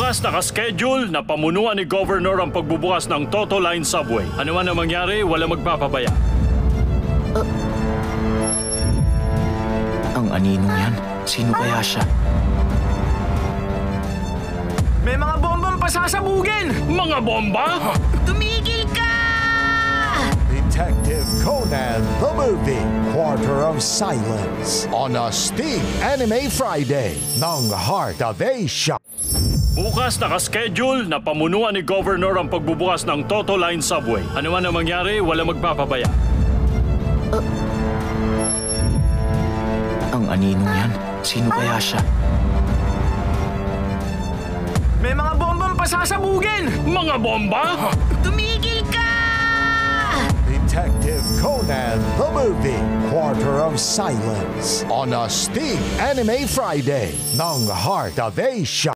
Bukas nakaschedule na pamunuan ni Governor ang pagbubukas ng Toto Line Subway. Ano man ang mangyari, wala magpapabaya. Ang aninong yan? Sino kaya siya? May mga bombang pasasabugin! Mga bomba? Tumigil ka! Detective Conan, the movie, Quarter of Silence, on a Sting Anime Friday ng Heart of Asia. Bukas nakaschedule na pamunuan ni Governor ang pagbubukas ng Toto Line Subway. Ano man ang mangyari, wala magpapabaya. Ang aninong yan? Sino kaya siya? May mga bombang pasasabugin! Mga bomba? Tumigil ka! Detective Conan, the movie, Quarter of Silence, on a Sting Anime Friday ng Heart of Asia.